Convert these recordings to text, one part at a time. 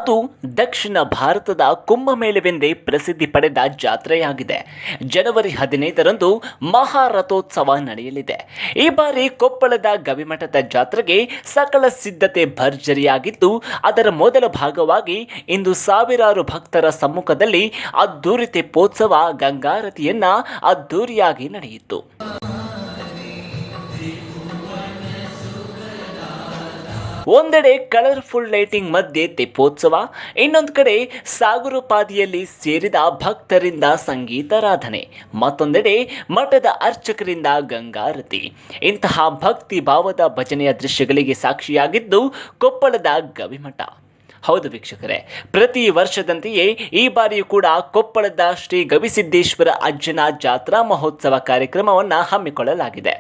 ಅದು ದಕ್ಷಿಣ ಭಾರತದ ಕುಂಭಮೇಳವೆಂದೇ ಪ್ರಸಿದ್ಧಿ ಪಡೆದ ಜಾತ್ರೆಯಾಗಿದೆ. ಜನವರಿ 15ರಂದು ಮಹಾರಥೋತ್ಸವ ನಡೆಯಲಿದೆ. ಈ ಬಾರಿ ಕೊಪ್ಪಳದ ಗವಿಮಠದ ಜಾತ್ರೆಗೆ ಸಕಲ ಸಿದ್ಧತೆ ಭರ್ಜರಿಯಾಗಿದ್ದು, ಅದರ ಮೊದಲ ಭಾಗವಾಗಿ ಇಂದು ಸಾವಿರಾರು ಭಕ್ತರ ಸಮ್ಮುಖದಲ್ಲಿ ಅದ್ದೂರಿ ತೆಪ್ಪೋತ್ಸವ ಗಂಗಾರತಿಯನ್ನ ಅದ್ದೂರಿಯಾಗಿ ನಡೆಯಿತು. ಒಂದೆಡೆ ಕಲರ್ಫುಲ್ ಲೈಟಿಂಗ್ ಮಧ್ಯೆ ತೆಪ್ಪೋತ್ಸವ, ಇನ್ನೊಂದು ಕಡೆ ಸಾಗರೋಪಾದಿಯಲ್ಲಿ ಸೇರಿದ ಭಕ್ತರಿಂದ ಸಂಗೀತಾರಾಧನೆ, ಮತ್ತೊಂದೆಡೆ ಮಠದ ಅರ್ಚಕರಿಂದ ಗಂಗಾರತಿ. ಇಂತಹ ಭಕ್ತಿ ಭಾವದ ಭಜನೆಯ ದೃಶ್ಯಗಳಿಗೆ ಸಾಕ್ಷಿಯಾಗಿದ್ದು ಕೊಪ್ಪಳದ ಗವಿಮಠ. ಹೌದು ವೀಕ್ಷಕರೇ, ಪ್ರತಿ ವರ್ಷದಂತೆಯೇ ಈ ಬಾರಿಯೂ ಕೂಡ ಕೊಪ್ಪಳದ ಶ್ರೀ ಗವಿಸಿದ್ದೇಶ್ವರ ಅಜ್ಜನ ಜಾತ್ರಾ ಮಹೋತ್ಸವ ಕಾರ್ಯಕ್ರಮವನ್ನು ಹಮ್ಮಿಕೊಳ್ಳಲಾಗಿದೆ.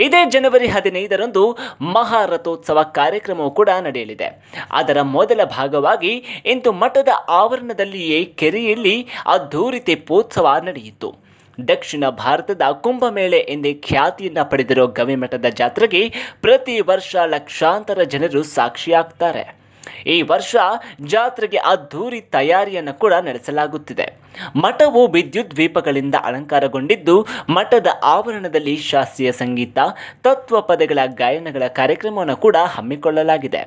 ಇದೇ ಜನವರಿ 15ರಂದು ಮಹಾರಥೋತ್ಸವ ಕಾರ್ಯಕ್ರಮವೂ ಕೂಡ ನಡೆಯಲಿದೆ. ಅದರ ಮೊದಲ ಭಾಗವಾಗಿ ಇಂದು ಮಠದ ಆವರಣದಲ್ಲಿಯೇ ಕೆರೆಯಲ್ಲಿ ಅದ್ದೂರಿ ತೆಪ್ಪೋತ್ಸವ ನಡೆಯಿತು. ದಕ್ಷಿಣ ಭಾರತದ ಕುಂಭಮೇಳೆ ಎಂದೇ ಖ್ಯಾತಿಯನ್ನು ಪಡೆದಿರೋ ಗವಿಮಠದ ಜಾತ್ರೆಗೆ ಪ್ರತಿ ವರ್ಷ ಲಕ್ಷಾಂತರ ಜನರು ಸಾಕ್ಷಿಯಾಗ್ತಾರೆ. ಈ ವರ್ಷ ಜಾತ್ರೆಗೆ ಅದ್ದೂರಿ ತಯಾರಿಯನ್ನು ಕೂಡ ನಡೆಸಲಾಗುತ್ತಿದೆ. ಮಠವು ವಿದ್ಯುತ್ ದೀಪಗಳಿಂದ ಅಲಂಕಾರಗೊಂಡಿದ್ದು, ಮಠದ ಆವರಣದಲ್ಲಿ ಶಾಸ್ತ್ರೀಯ ಸಂಗೀತ, ತತ್ವ ಪದಗಳ ಗಾಯನಗಳ ಕಾರ್ಯಕ್ರಮವನ್ನು ಕೂಡ ಹಮ್ಮಿಕೊಳ್ಳಲಾಗಿದೆ.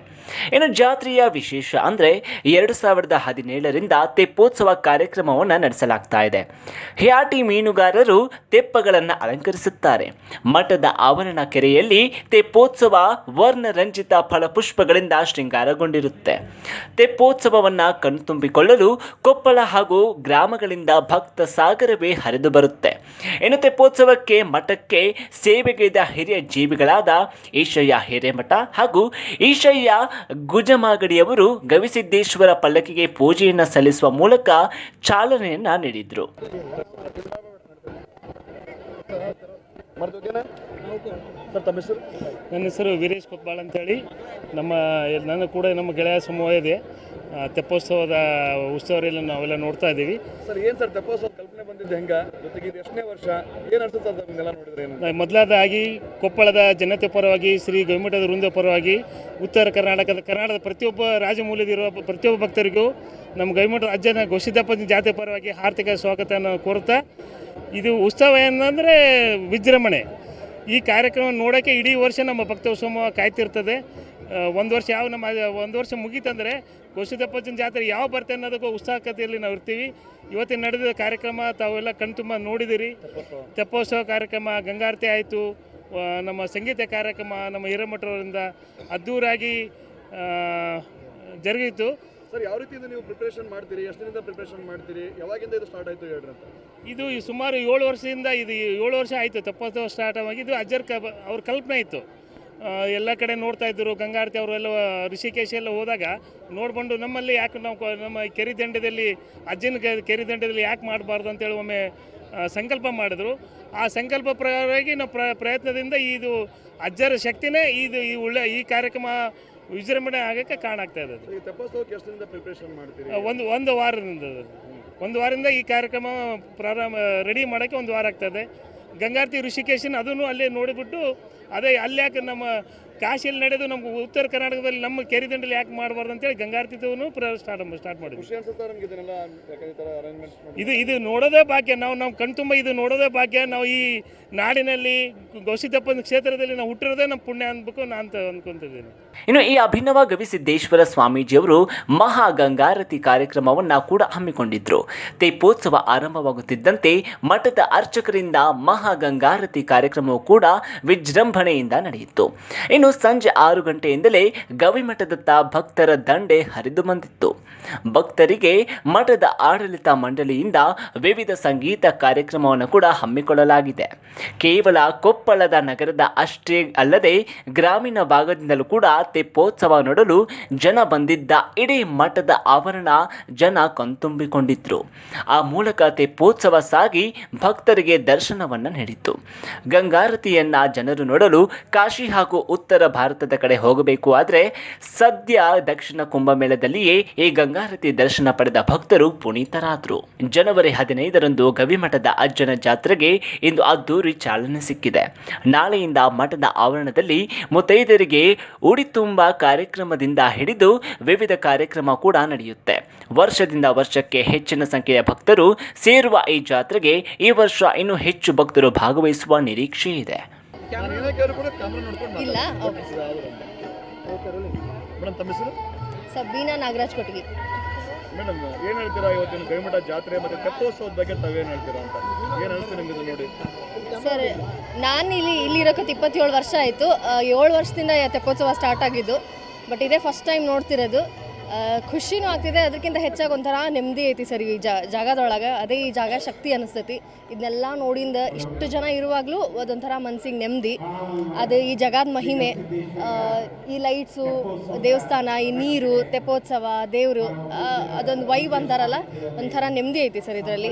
ಇನ್ನು ಜಾತ್ರೆಯ ವಿಶೇಷ ಅಂದರೆ 2017ರಿಂದ ತೆಪ್ಪೋತ್ಸವ ಕಾರ್ಯಕ್ರಮವನ್ನು ನಡೆಸಲಾಗ್ತಾ ಇದೆ. ಹ್ಯಾಟಿ ಮೀನುಗಾರರು ತೆಪ್ಪಗಳನ್ನು ಅಲಂಕರಿಸುತ್ತಾರೆ. ಮಠದ ಆವರಣ ಕೆರೆಯಲ್ಲಿ ತೆಪ್ಪೋತ್ಸವ ವರ್ಣರಂಜಿತ ಫಲಪುಷ್ಪಗಳಿಂದ ಶೃಂಗಾರಗೊಂಡಿರುತ್ತೆ. ತೆಪ್ಪೋತ್ಸವವನ್ನು ಕಣ್ತುಂಬಿಕೊಳ್ಳಲು ಕೊಪ್ಪಳ ಹಾಗೂ ಗ್ರಾಮಗಳಿಂದ ಭಕ್ತ ಸಾಗರವೇ ಹರಿದು ಬರುತ್ತೆ. ಇನ್ನು ತೆಪ್ಪೋತ್ಸವಕ್ಕೆ ಮಠಕ್ಕೆ ಸೇವೆಗೈದ ಹಿರಿಯ ಜೀವಿಗಳಾದ ಈಶಯ್ಯ ಹಿರೇಮಠ ಹಾಗೂ ಈಶಯ್ಯ ಗುಜಮಾಗಡಿಯವರು ಗವಿಸಿದ್ದೇಶ್ವರ ಪಲ್ಲಕ್ಕಿಗೆ ಪೂಜೆಯನ್ನು ಸಲ್ಲಿಸುವ ಮೂಲಕ ಚಾಲನೆಯನ್ನ ನೀಡಿದರು. ನನ್ನ ಹೆಸರು ವೀರೇಶ್ ಕೊತ್ಬಾಳ್ ಅಂತೇಳಿ. ನನ್ನ ಕೂಡ ನಮ್ಮ ಗೆಳೆಯ ಸಮೂಹ ಇದೆ. ತೆಪ್ಪೋತ್ಸವದ ಉತ್ಸವದಲ್ಲಿ ನಾವೆಲ್ಲ ನೋಡ್ತಾ ಇದ್ದೀವಿ. ಸರ್, ಏನು ಸರ್ ತೆಪ್ಪೋತ್ಸವ ಕಲ್ಪನೆ ಬಂದಿದ್ದು ಹೆಂಗೆ, ಜೊತೆಗೆ ಇದು ಎಷ್ಟನೇ ವರ್ಷ, ಏನು ಅನ್ಸುತ್ತೆ ಅದನ್ನೆಲ್ಲ ನೋಡಿದ್ರೆ? ಮೊದಲಾದಾಗಿ ಕೊಪ್ಪಳದ ಜನತೆ ಪರವಾಗಿ, ಶ್ರೀ ಗವಿಮಠದ ವೃಂದ ಪರವಾಗಿ, ಉತ್ತರ ಕರ್ನಾಟಕದ ಪ್ರತಿಯೊಬ್ಬ ರಾಜಮೂಲ್ಯದಿರುವ ಪ್ರತಿಯೊಬ್ಬ ಭಕ್ತರಿಗೂ ನಮ್ಮ ಗವಿಮಠದ ಅಜ್ಜನ ಗೋಸಿದ್ದಪ್ಪನ ಜಾತ್ರೆ ಪರವಾಗಿ ಹಾರ್ದಿಕ ಸ್ವಾಗತವನ್ನು ಕೋರುತ್ತಾ, ಇದು ಉತ್ಸವ ಏನಂದರೆ ವಿಜೃಂಭಣೆ. ಈ ಕಾರ್ಯಕ್ರಮ ನೋಡೋಕ್ಕೆ ಇಡೀ ವರ್ಷ ನಮ್ಮ ಭಕ್ತ ಸಮೂಹ ಕಾಯ್ತಿರ್ತದೆ. ಒಂದು ವರ್ಷ ಮುಗೀತಂದರೆ ಗೋಸಿದ್ದಪ್ಪನ ಜಾತ್ರೆ ಯಾವ ಬರುತ್ತೆ ಅನ್ನೋದಕ್ಕೂ ಉತ್ಸಾಹಕತೆಯಲ್ಲಿ ನಾವು ಇರ್ತೀವಿ. ಇವತ್ತಿನ ನಡೆದ ಕಾರ್ಯಕ್ರಮ ತಾವೆಲ್ಲ ಕಣ್ತುಂಬ ನೋಡಿದಿರಿ. ತೆಪ್ಪೋತ್ಸವ ಕಾರ್ಯಕ್ರಮ, ಗಂಗಾರತಿ ಆಯಿತು, ನಮ್ಮ ಸಂಗೀತ ಕಾರ್ಯಕ್ರಮ ನಮ್ಮ ಹಿರೇಮಠರಿಂದ ಅದ್ದೂರಾಗಿ ಜರುಗಿತು. ಸರ್, ಯಾವ ರೀತಿಯಿಂದ ನೀವು ಪ್ರಿಪ್ರೇಷನ್ ಮಾಡ್ತೀರಿ, ಎಷ್ಟು ದಿನದಿಂದ ಪ್ರಿಪ್ರೇಷನ್ ಮಾಡ್ತೀರಿ, ಯಾವಾಗಿಂದ ಇದು ಸ್ಟಾರ್ಟ್ ಆಯಿತು ಹೇಳ್ರಿ ಅಂತ? ಇದು ಸುಮಾರು 7 ವರ್ಷದಿಂದ, ಇದು 7 ವರ್ಷ ಆಯಿತು ತೆಪ್ಪೋತ್ಸವ ಸ್ಟಾರ್ಟ್ ಆಗಿ. ಇದು ಅವ್ರ ಕಲ್ಪನೆ ಇತ್ತು. ಎಲ್ಲ ಕಡೆ ನೋಡ್ತಾ ಇದ್ದರು. ಗಂಗಾರತಿ ಅವರೆಲ್ಲ ಋಷಿಕೇಶ ಎಲ್ಲ ಹೋದಾಗ ನೋಡ್ಕೊಂಡು ನಮ್ಮಲ್ಲಿ ಯಾಕೆ ನಾವು ನಮ್ಮ ಕೆರೆದಂಡದಲ್ಲಿ ಅಜ್ಜನ ಕೆರೆದಂಡದಲ್ಲಿ ಯಾಕೆ ಮಾಡಬಾರ್ದು ಅಂತೇಳಿ ಒಮ್ಮೆ ಸಂಕಲ್ಪ ಮಾಡಿದ್ರು. ಆ ಸಂಕಲ್ಪ ಪ್ರಕಾರವಾಗಿ ನಾವು ಪ್ರಯತ್ನದಿಂದ ಇದು ಅಜ್ಜರ ಶಕ್ತಿನೇ ಈ ಕಾರ್ಯಕ್ರಮ ವಿಜೃಂಭಣೆ ಆಗೋಕ್ಕೆ ಕಾರಣ ಆಗ್ತಾ ಇದೆ. ತೆಪ್ಪೋತ್ಸವಕ್ಕೆ ಎಷ್ಟು ದಿನದಿಂದ ಪ್ರಿಪ್ರೇಷನ್ ಮಾಡ್ತೀರಿ? ಒಂದು ವಾರದಿಂದ ಈ ಕಾರ್ಯಕ್ರಮ ರೆಡಿ ಮಾಡೋಕ್ಕೆ 1 ವಾರ ಆಗ್ತದೆ. ಗಂಗಾರತಿ ಋಷಿಕೇಶನ್ ಅದನ್ನು ಅಲ್ಲೇ ನೋಡಿಬಿಟ್ಟು ಅಲ್ಲಿ ಯಾಕೆ ನಮ್ಮ ಕಾಶಿಯಲ್ಲಿ ನಡೆದು ನಮ್ಗೆ ಉತ್ತರ ಕರ್ನಾಟಕದಲ್ಲಿ ನಮ್ಮ ಕೆರೆದಂಡಲ್ಲಿ ಯಾಕೆ ಮಾಡಬಾರ್ದು ಅಂತೇಳಿ ಗಂಗಾರತಿದೂ ಸ್ಟಾರ್ಟ್ ಮಾಡಿದ್ವಿ. ಇದು ನೋಡೋದೇ ಭಾಗ್ಯ. ನಾವು ಕಣ್ತುಂಬ ಇದು ನೋಡೋದೇ ಭಾಗ್ಯ. ನಾವು ಈ ನಾಡಿನಲ್ಲಿ ಗವಿಸಿದ್ದಪ್ಪನ ಕ್ಷೇತ್ರದಲ್ಲಿ ನಾವು ಹುಟ್ಟಿರೋದೇ ನಮ್ಮ ಪುಣ್ಯ ಅನ್ಬೇಕು ನಾನು ಅಂದ್ಕೊತಿದ್ದೀನಿ. ಇನ್ನು ಈ ಅಭಿನವ ಗವಿಸಿದ್ದೇಶ್ವರ ಸ್ವಾಮೀಜಿಯವರು ಮಹಾಗಂಗಾರತಿ ಕಾರ್ಯಕ್ರಮವನ್ನು ಕೂಡ ಹಮ್ಮಿಕೊಂಡಿದ್ರು. ತೆಪ್ಪೋತ್ಸವ ಆರಂಭವಾಗುತ್ತಿದ್ದಂತೆ ಮಠದ ಅರ್ಚಕರಿಂದ ಮಹಾಗಂಗಾರತಿ ಕಾರ್ಯಕ್ರಮವು ಕೂಡ ವಿಜೃಂಭಣೆಯಿಂದ ನಡೆಯಿತು. ಇನ್ನು ಸಂಜೆ 6 ಗಂಟೆಯಿಂದಲೇ ಗವಿಮಠದತ್ತ ಭಕ್ತರ ದಂಡೆ ಹರಿದು ಬಂದಿತ್ತು. ಭಕ್ತರಿಗೆ ಮಠದ ಆಡಳಿತ ಮಂಡಳಿಯಿಂದ ವಿವಿಧ ಸಂಗೀತ ಕಾರ್ಯಕ್ರಮವನ್ನು ಕೂಡ ಹಮ್ಮಿಕೊಳ್ಳಲಾಗಿದೆ. ಕೇವಲ ಕೊಪ್ಪಳದ ನಗರದ ಅಷ್ಟೇ ಅಲ್ಲದೆ ಗ್ರಾಮೀಣ ಭಾಗದಿಂದಲೂ ಕೂಡ ತೆಪ್ಪೋತ್ಸವ ನೋಡಲು ಜನ ಬಂದಿದ್ದ. ಇಡೀ ಮಠದ ಆವರಣ ಜನ ಕಣ್ತುಂಬಿಕೊಂಡಿದ್ರು. ಆ ಮೂಲಕ ತೆಪ್ಪೋತ್ಸವ ಸಾಗಿ ಭಕ್ತರಿಗೆ ದರ್ಶನವನ್ನ ನೀಡಿತ್ತು. ಗಂಗಾರತಿಯನ್ನ ಜನರು ನೋಡಲು ಕಾಶಿ ಹಾಗೂ ಉತ್ತರ ಭಾರತದ ಕಡೆ ಹೋಗಬೇಕು. ಆದರೆ ಸದ್ಯ ದಕ್ಷಿಣ ಕುಂಭಮೇಳದಲ್ಲಿಯೇ ಈ ಗಂಗಾರತಿ ದರ್ಶನ ಪಡೆದ ಭಕ್ತರು ಪುನೀತರಾದರು. ಜನವರಿ 15ರಂದು ಗವಿಮಠದ ಅಜ್ಜನ ಜಾತ್ರೆಗೆ ಇಂದು ಅದ್ದೂರಿ ಚಾಲನೆ ಸಿಕ್ಕಿದೆ. ನಾಳೆಯಿಂದ ಮಠದ ಆವರಣದಲ್ಲಿ ಮುತ್ತೈದರಿಗೆ ಉಡಿ ತುಂಬ ಕಾರ್ಯಕ್ರಮದಿಂದ ಹಿಡಿದು ವಿವಿಧ ಕಾರ್ಯಕ್ರಮ ಕೂಡ ನಡೆಯುತ್ತೆ. ವರ್ಷದಿಂದ ವರ್ಷಕ್ಕೆ ಹೆಚ್ಚಿನ ಸಂಖ್ಯೆಯ ಭಕ್ತರು ಸೇರುವ ಈ ಜಾತ್ರೆಗೆ ಈ ವರ್ಷ ಇನ್ನೂ ಹೆಚ್ಚು ಭಕ್ತರು ಭಾಗವಹಿಸುವ ನಿರೀಕ್ಷೆ ಇದೆ. ಇಲ್ಲ ಓಕೆ ಮೇಡಮ್ ತಮ್ಮ ಹೆಸರು? ಸಬೀನಾ ನಾಗರಾಜ್ ಕೊಟ್ಟಿಗೆ. ಮೇಡಮ್ ಏನು ಹೇಳ್ತೀರಾ ಇವತ್ತಿನ ಗವಿಮಠ ಜಾತ್ರೆ ಮತ್ತು ತೆಪ್ಪೋತ್ಸವದ ಬಗ್ಗೆ ತಾವೇನು ಹೇಳ್ತೀರಾ ಅಂತ ಏನು ಅನಿಸ್ತು ನಿಮಗೆ ನೋಡಿ? ಸರ್, ನಾನು ಇಲ್ಲಿರೋಕ್ಕೆ 27 ವರ್ಷ ಆಯಿತು. 7 ವರ್ಷದಿಂದ ತೆಪ್ಪೋತ್ಸವ ಸ್ಟಾರ್ಟ್ ಆಗಿದ್ದು. ಬಟ್ ಇದೇ ಫಸ್ಟ್ ಟೈಮ್ ನೋಡ್ತಿರೋದು. ಖುಷಿನೂ ಆಗ್ತಿದೆ. ಅದಕ್ಕಿಂತ ಹೆಚ್ಚಾಗಿ ಒಂಥರ ನೆಮ್ಮದಿ ಐತಿ ಸರ್ ಈ ಜಾಗದೊಳಗೆ. ಅದೇ ಈ ಜಾಗ ಶಕ್ತಿ ಅನಿಸ್ತೈತಿ. ಇದನ್ನೆಲ್ಲ ನೋಡಿಂದ ಇಷ್ಟು ಜನ ಇರುವಾಗಲೂ ಅದೊಂಥರ ಮನ್ಸಿಗೆ ನೆಮ್ಮದಿ. ಅದು ಈ ಜಗದ ಮಹಿಮೆ, ಈ ಲೈಟ್ಸು, ದೇವಸ್ಥಾನ, ಈ ನೀರು, ತೆಪ್ಪೋತ್ಸವ, ದೇವರು, ಅದೊಂದು ವೈಬ್ ಅಂತಾರಲ್ಲ, ಒಂಥರ ನೆಮ್ಮದಿ ಐತಿ ಸರ್ ಇದರಲ್ಲಿ.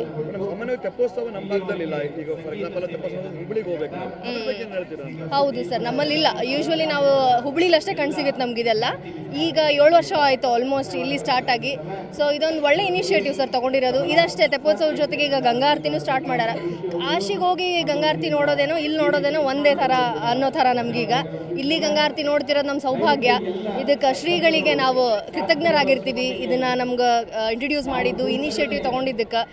ಸಾಮಾನ್ಯವಾಗಿ ತೆಪ್ಪೋತ್ಸವ ನಮ್ಮ ಭಾಗದಲ್ಲಿಲ್ಲ. ಈಗ ಫಾರ್ ಎಕ್ಸಾಂಪಲ್ ತೆಪ್ಪೋತ್ಸವ ಹುಬ್ಳಿಗೆ ಹೋಗ್ಬೇಕು, ಅದ್ರ ಬಗ್ಗೆ ಏನು ಹೇಳ್ತೀರಾ? ಹೌದು ಸರ್, ನಮ್ಮಲ್ಲಿಲ್ಲ. ಯೂಶ್ವಲಿ ನಾವು ಹುಬ್ಳಿಲಿ ಅಷ್ಟೇ ಕಾಣಿಸಿಗುತ್ತೆ ನಮಗಿದೆಲ್ಲ. ಈಗ 7 ವರ್ಷ ಆಯಿತು ಆಲ್ಮೋಸ್ಟ್ ಇಲ್ಲಿ ಸ್ಟಾರ್ಟ್ ಆಗಿ. ಸೊ ಇದೊಂದು ಒಳ್ಳೆ ಇನಿಷಿಯೇಟಿವ್ ಸರ್ ತೊಗೊಂಡಿರೋದು. ಇದಷ್ಟೇ, ತೆಪ್ಪೋತ್ಸವದ ಜೊತೆಗೆ ಈಗ ಗಂಗಾರತಿನೂ ಸ್ಟಾರ್ಟ್ ಮಾಡ್ಯಾರ. ಕಾಶಿಗೆ ಹೋಗಿ ಗಂಗಾರತಿ ನೋಡೋದೇನೋ ಇಲ್ಲಿ ನೋಡೋದೇನೋ ಒಂದೇ ಥರ ಅನ್ನೋ ಥರ ನಮಗೀಗ ಇಲ್ಲಿ ಗಂಗಾರತಿ ನೋಡ್ತಿರೋದು ನಮ್ಮ ಸೌಭಾಗ್ಯ. ಇದಕ್ಕೆ ಶ್ರೀಗಳಿಗೆ ನಾವು ಕೃತಜ್ಞರಾಗಿರ್ತೀವಿ. ಇದನ್ನು ನಮ್ಗೆ ಇಂಟ್ರಡ್ಯೂಸ್ ಮಾಡಿದ್ದು, ಇನಿಷಿಯೇಟಿವ್ ತೊಗೊಂಡಿದ್ದಕ್ಕೆ.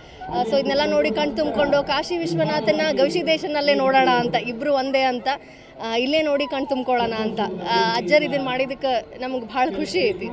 ಸೊ ಇದನ್ನೆಲ್ಲ ನೋಡಿ ಕಣ್ ತುಂಬಿಕೊಂಡು ಕಾಶಿ ವಿಶ್ವನಾಥನ ಗವಿಸಿದ್ದೇಶನಲ್ಲೇ ನೋಡೋಣ ಅಂತ, ಇಬ್ಬರು ಒಂದೇ ಅಂತ ಇಲ್ಲೇ ನೋಡಿ ಕಣ್ ತುಂಬ್ಕೊಳ್ಳೋಣ ಅಂತ ಅಜ್ಜರು ಇದನ್ನು ಮಾಡಿದ್ದಕ್ಕೆ ನಮ್ಗೆ ಭಾಳ ಖುಷಿ ಐತಿ.